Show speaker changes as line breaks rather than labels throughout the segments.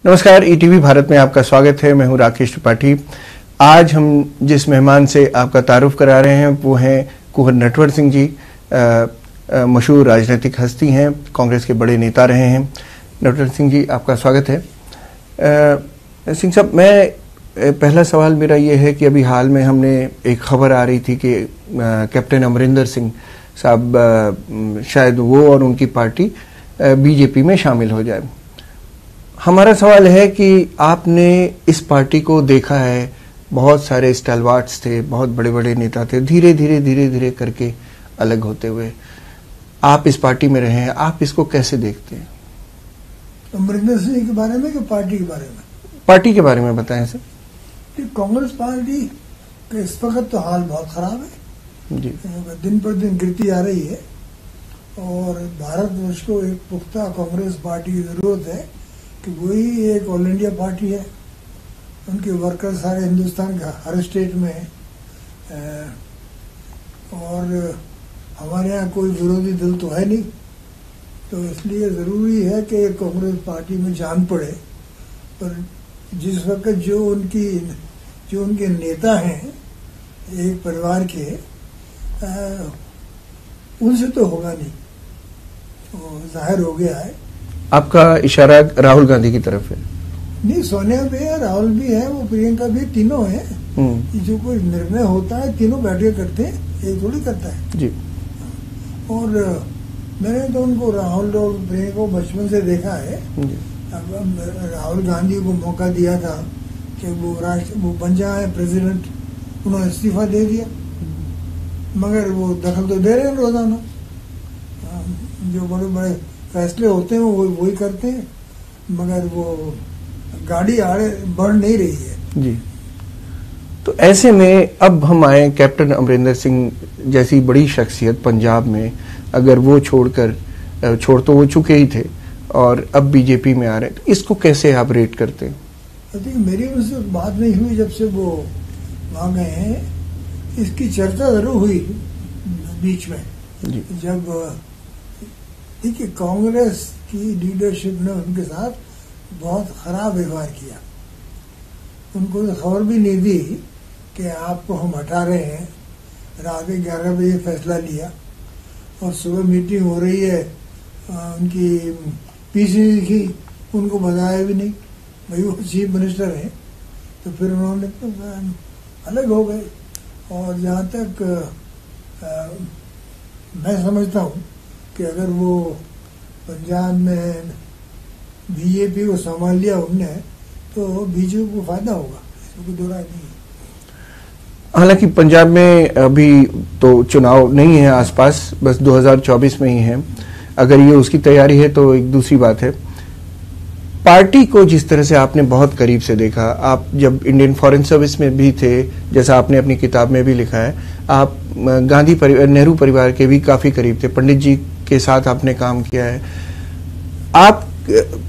नमस्कार, ईटीवी भारत में आपका स्वागत है। मैं हूं राकेश त्रिपाठी। आज हम जिस मेहमान से आपका तारुफ करा रहे हैं वो हैं कुंवर नटवर सिंह जी। मशहूर राजनीतिक हस्ती हैं, कांग्रेस के बड़े नेता रहे हैं। नटवर सिंह जी, आपका स्वागत है। सिंह साहब, मैं पहला सवाल मेरा ये है कि अभी हाल में हमने एक खबर आ रही थी कि कैप्टन अमरिंदर सिंह साहब शायद वो और उनकी पार्टी बीजेपी में शामिल हो जाए। हमारा सवाल है कि आपने इस पार्टी को देखा है, बहुत सारे स्टालवार्ट्स थे, बहुत बड़े बड़े नेता थे, धीरे धीरे करके अलग होते हुए आप इस पार्टी में रहे हैं। आप इसको कैसे देखते हैं?
अमरिंदर सिंह के बारे में कि पार्टी के बारे में?
पार्टी के बारे में बताएं सर।
कांग्रेस पार्टी का इस वक्त तो हाल बहुत खराब है
जी।
दिन पर दिन गिरती आ रही है और भारतवर्ष को एक पुख्ता कांग्रेस पार्टी की जरूरत है कि वही एक ऑल इंडिया पार्टी है। उनके वर्कर सारे हिंदुस्तान के हर स्टेट में है और हमारे यहाँ कोई विरोधी दल तो है नहीं, तो इसलिए ज़रूरी है कि कांग्रेस पार्टी में जान पड़े। पर जिस वक्त जो उनके नेता हैं एक परिवार के, उनसे तो होगा नहीं, तो जाहिर हो गया है।
आपका इशारा राहुल गांधी की तरफ है?
नहीं, सोनिया भी है, राहुल भी है, वो प्रियंका भी, तीनों हैं। जो कोई निर्णय होता है तीनों बैठ के करते हैं, एक थोड़ी करता है
जी।
और मैंने तो उनको राहुल और प्रियंका को बचपन से देखा है। अब राहुल गांधी को मौका दिया था कि वो बन जाए प्रेसिडेंट, उन्होंने इस्तीफा दे दिया, मगर वो दखल तो दे रहे हैं रोजाना। जो बड़े बड़े फैसले होते हैं वो वही करते हैं, मगर वो गाड़ी आगे बढ़ नहीं रही है
जी। तो ऐसे में अब हम आए, कैप्टन अमरिंदर सिंह जैसी बड़ी शख्सियत पंजाब में, अगर वो छोड़ तो वो चुके ही थे और अब बीजेपी में आ रहे हैं, तो इसको कैसे आप रेट करते हैं?
आई थिंक मेरी उनसे बात नहीं हुई जब से वो वहां गए हैं। इसकी चर्चा जरूर हुई बीच में
जी।
जब देखिए कांग्रेस की लीडरशिप ने उनके साथ बहुत खराब व्यवहार किया। उनको खबर भी नहीं दी कि आपको हम हटा रहे हैं। रात 11 बजे फैसला लिया और सुबह मीटिंग हो रही है उनकी पीसीसी की, उनको बताया भी नहीं, भाई वो चीफ मिनिस्टर हैं। तो फिर उन्होंने अलग हो गए। और जहाँ तक मैं समझता हूँ कि अगर वो पंजाब में बीजेपी को संभाल लिया उनने तो बीजेपी को फायदा होगा, इसमें कोई दो राय नहीं है।
हालांकि पंजाब में अभी तो चुनाव नहीं है आसपास, बस 2024 में ही है। अगर ये उसकी तैयारी है तो एक दूसरी बात है। पार्टी को जिस तरह से आपने बहुत करीब से देखा, आप जब इंडियन फॉरेन सर्विस में भी थे, जैसा आपने अपनी किताब में भी लिखा है, आप नेहरू परिवार के भी काफी करीब थे, पंडित जी के साथ आपने काम किया है। आप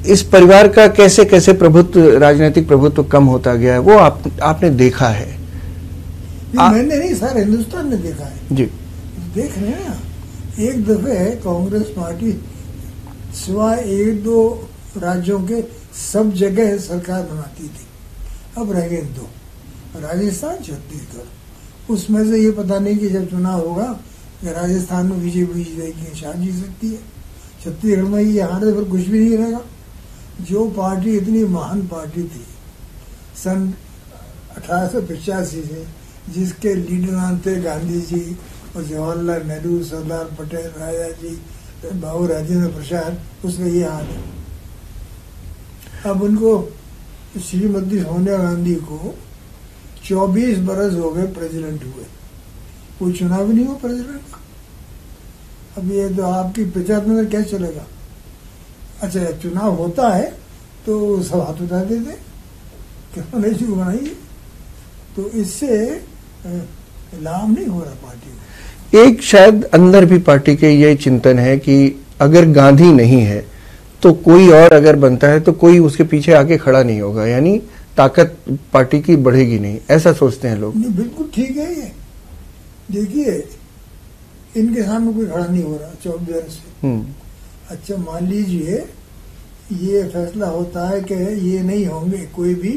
इस परिवार का कैसे कैसे राजनीतिक प्रभुत्व कम होता गया है, वो आपने देखा है?
मैंने नहीं, सारे हिंदुस्तान ने देखा है
जी।
देख रहे हैं ना, एक दफे कांग्रेस पार्टी सिवाय एक दो राज्यों के सब जगह सरकार बनाती थी। अब रह गए दो, राजस्थान, छत्तीसगढ़। उसमें से ये पता नहीं कि जब चुनाव होगा कि राजस्थान में बीजेपी जीतेगी, शायद जीत सकती है। छत्तीसगढ़ में ये हारे फिर कुछ भी नहीं रहेगा। जो पार्टी इतनी महान पार्टी थी सन 1885 से, जिसके लीडर थे गांधी जी और जवाहरलाल नेहरू, सरदार पटेल, राजा जी, बाबू राजेंद्र प्रसाद, उसका ये हाल है। अब उनको श्रीमती सोनिया गांधी को 24 बरस हो गए प्रेसिडेंट हुए, कोई चुनाव नहीं हुआ प्रेसिडेंट का। अब ये तो आपकी पंचायत में क्या चलेगा? अच्छा, चुनाव होता है तो सब हाथ उठा देते, क्यों नहीं चुनाव बनाइए। तो इससे लाभ नहीं हो रहा पार्टी को।
एक शायद अंदर भी पार्टी के ये चिंतन है कि अगर गांधी नहीं है तो कोई और अगर बनता है तो कोई उसके पीछे आके खड़ा नहीं होगा, यानी ताकत पार्टी की बढ़ेगी नहीं, ऐसा सोचते हैं लोग।
नहीं, बिल्कुल ठीक है ये। देखिए, इनके सामने कोई खड़ा नहीं हो रहा 24 से। अच्छा, मान लीजिए ये फैसला होता है कि ये नहीं होंगे कोई भी,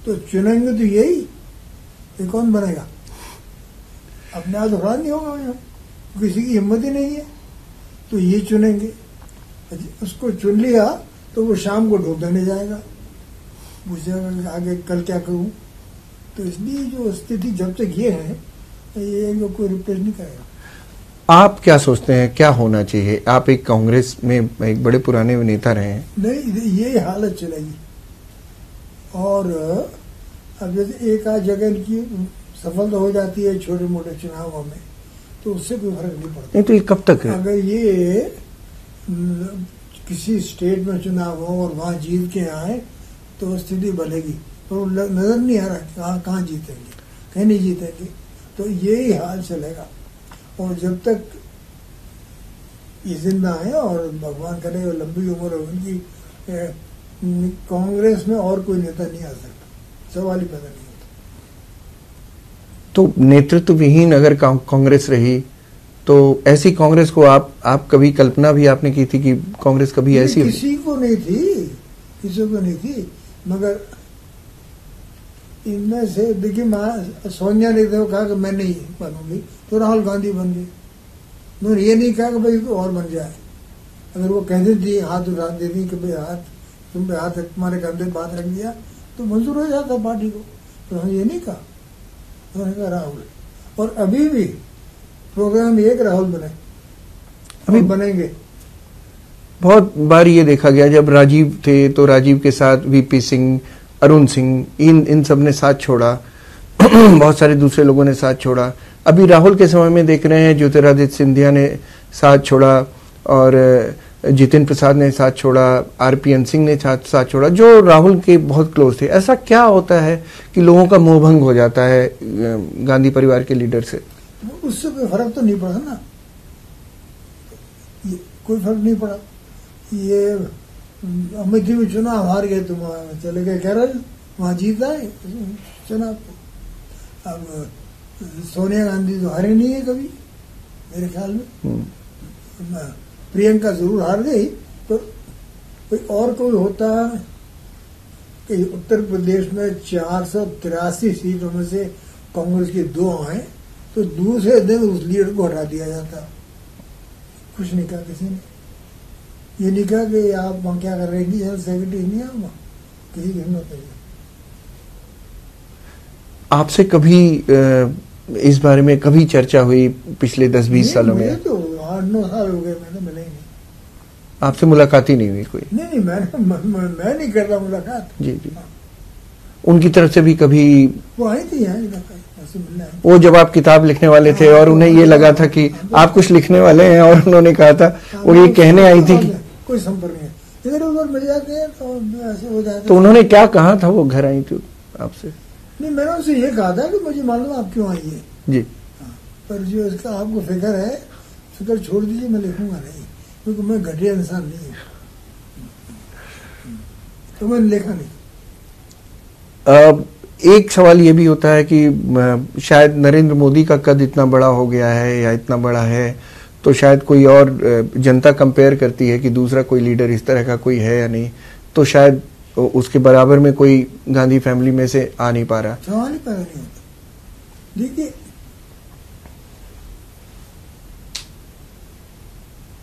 तो चुनेंगे तो यही, ये कौन बनेगा? अपने आप खड़ा नहीं होगा यहाँ, किसी की हिम्मत ही नहीं है, तो ये चुनेंगे। उसको चुन लिया तो वो शाम को ढूंढ देने जाएगा, पूछेगा आगे कल क्या करूं। तो इसलिए जो स्थिति जब तक ये है, ये लोग कोई रिप्लेस नहीं करेगा।
आप क्या सोचते हैं क्या होना चाहिए? आप एक कांग्रेस में एक बड़े पुराने नेता रहे हैं।
नहीं, ये हालत चलेगी। और अब जैसे एक आध जगह की सफलता हो जाती है छोटे मोटे चुनावों में, तो उससे कोई फर्क नहीं पड़ता।
नहीं तो ये कब तक है?
अगर ये किसी स्टेट में चुनाव हो और वहां जीत के आए तो स्थिति बनेगी, तो नजर नहीं आ रहा कहाँ जीतेंगे, कहीं नहीं जीतेंगे। तो यही हाल चलेगा। और जब तक ये जिंदा है और भगवान करे लंबी उम्र हो उनकी, कांग्रेस में और कोई नेता नहीं आ सकता, सवाल ही पैदा नहीं होता।
तो नेतृत्व विहीन अगर कांग्रेस रही तो ऐसी कांग्रेस को आप कभी कल्पना भी आपने की थी कि कांग्रेस कभी ऐसी?
किसी को नहीं थी, मगर इनमें से देखिए सोनिया ने तो कहा कि मैं नहीं बनूंगी, तो राहुल गांधी बन गए। उन्होंने ये नहीं कहा कि भाई कोई और बन जाए। अगर वो कहते थी, हाथ उठा देती कि भाई हाथ तुम पे हाथ तुम्हारे कंधे बात रख दिया, तो मंजूर हो जाता पार्टी को। तो उन्होंने ये नहीं कहा, उन्होंने कहा राहुल। और अभी भी प्रोग्राम एक राहुल बने, अभी बनेंगे।
बहुत बार ये देखा गया जब राजीव थे तो राजीव के साथ वीपी सिंह, अरुण सिंह, इन सब ने साथ छोड़ा बहुत सारे दूसरे लोगों ने साथ छोड़ा। अभी राहुल के समय में देख रहे हैं ज्योतिरादित्य सिंधिया ने साथ छोड़ा और जितिन प्रसाद ने साथ छोड़ा, आरपीएन सिंह ने साथ छोड़ा, जो राहुल के बहुत क्लोज थे। ऐसा क्या होता है कि लोगों का मोहभंग हो जाता है गांधी परिवार के लीडर से?
उससे कोई फर्क तो नहीं पड़ा ना, कोई फर्क नहीं पड़ा। ये अमेठी में चुनाव हार गए, तुम चले गए केरल, वहां जीत आए चुनाव। अब सोनिया गांधी तो हारे नहीं है कभी मेरे ख्याल में। प्रियंका जरूर हार गई, तो कोई होता कि उत्तर प्रदेश में 483 सीटों में से कांग्रेस की 2 आए, तो दूसरे दिन उस लीडर को हटा दिया जाता। कुछ नहीं कहा किसी ने, ये नहीं कहा कि आप वहां क्या कर रहे हैं, जनरल सेक्रेटरी नहीं है वहां, किसी की हिम्मत नहीं।
आपसे कभी इस बारे में कभी चर्चा हुई पिछले 10-20 सालों में?
तो 8-9 साल हो गए, मैंने मिले ही नहीं।
आपसे मुलाकात ही नहीं हुई कोई?
नहीं, मैं नहीं करता मुलाकात।
जी। उनकी तरफ से भी कभी?
वो आई थी यहाँ ऐसे मिलना है।
वो जब आप किताब लिखने वाले थे और उन्हें ये लगा था कि आप कुछ लिखने वाले हैं, और उन्होंने कहा था, वो ये कहने आई थी कि
कोई संपर्क नहीं है, इधर उधर मिल जाते हैं तो ऐसे हो जाता है।
तो उन्होंने क्या कहा था वो घर आई थी आपसे?
नहीं, मैंने उनसे ये कहा था कि मुझे मालूम आप क्यों आई है
जी,
पर जो इसका आपको फिक्र है, फिक्र छोड़ दीजिए, मैं लिखूंगा नहीं, क्योंकि मैं घटिया इंसान नहीं हूँ, तो मैंने लिखा नहीं।
एक सवाल ये भी होता है कि शायद नरेंद्र मोदी का कद इतना बड़ा हो गया है या इतना बड़ा है, तो शायद कोई और जनता कंपेयर करती है कि दूसरा कोई लीडर इस तरह का कोई है या नहीं, तो शायद उसके बराबर में कोई गांधी फैमिली में से आ नहीं पा रहा।
सवाल ही पैदा नहीं होता। देखिए,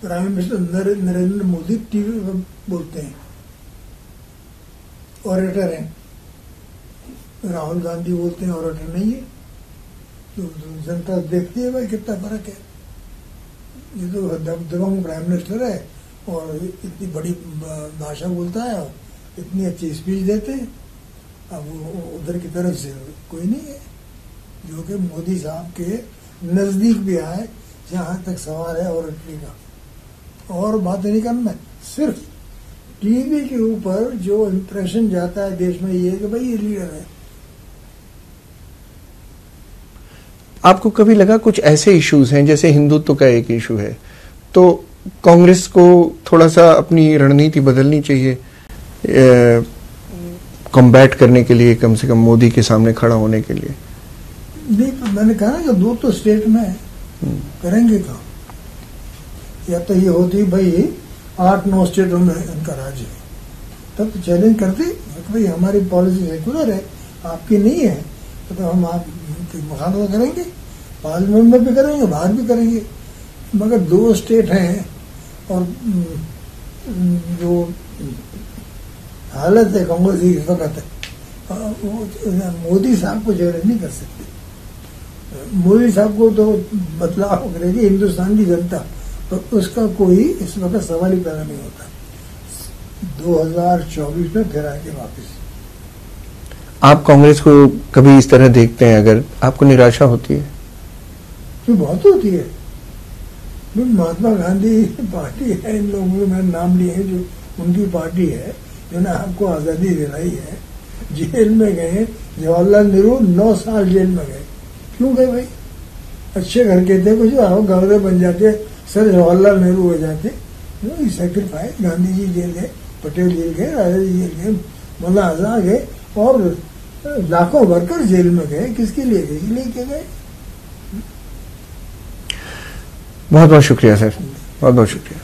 prime minister Narendra Modi TV पर बोलते हैं, ऑरेटर हैं। राहुल गांधी बोलते हैं, ऑरेटर नहीं है। तो जनता देखती है भाई कितना फर्क है। ये तो दबंग प्राइम मिनिस्टर है और इतनी बड़ी भाषा बोलता है और इतनी अच्छी स्पीच देते हैं। अब वो उधर की तरफ से कोई नहीं है जो कि मोदी साहब के नजदीक भी आए, जहां तक सवाल है ऑरेटरी का। और बात नहीं करना, सिर्फ टीवी के ऊपर जो इंप्रेशन जाता है देश में, ये कि भाई ये लीडर है।
आपको कभी लगा कुछ ऐसे इश्यूज हैं, जैसे हिंदुत्व का एक इशू है, तो कांग्रेस को थोड़ा सा अपनी रणनीति बदलनी चाहिए कॉम्बैट करने के लिए, कम से कम मोदी के सामने खड़ा होने के लिए?
नहीं, तो मैंने कहा ना कि 2 तो स्टेट में करेंगे कहाँ? या तो ये होती भाई 8-9 स्टेटों में इनका राज है, तब तो चैलेंज करते भाई हमारी पॉलिसी सेकुलर है, आपकी नहीं है, तो हम आप मुखालफत करेंगे, पार्लियामेंट में भी करेंगे, बाहर भी करेंगे। मगर 2 स्टेट हैं और जो हालत है कांग्रेस की इस वक्त, वो मोदी साहब को चैलेंज नहीं कर सकते। मोदी साहब को तो बदलाव करेगी हिंदुस्तान की जनता, तो उसका कोई इस वक्त सवाल ही पैदा नहीं होता। 2024 में फिर आके वापस।
आप कांग्रेस को कभी इस तरह देखते हैं, अगर आपको निराशा होती है?
तो बहुत होती है। महात्मा गांधी पार्टी है, इन लोगों के मैंने नाम लिए हैं, जो उनकी पार्टी है, जिन्होंने आपको आजादी दिलाई है। जेल में गए जवाहरलाल नेहरू, 9 साल जेल में गए। क्यों गए भाई? अच्छे घर के थे, कुछ गवर्नर बन जाते, सर जवाहरलाल नेहरू हो जाते। सेक्रीफाइस, गांधी जी जेल गए, पटेल जेल गए, राजा जी जेल गए, मुल्ला आजाद गए, और लाखों वर्कर जेल में गए। किसके लिए गए? इसलिए क्या गए?
बहुत बहुत शुक्रिया सर, बहुत बहुत शुक्रिया।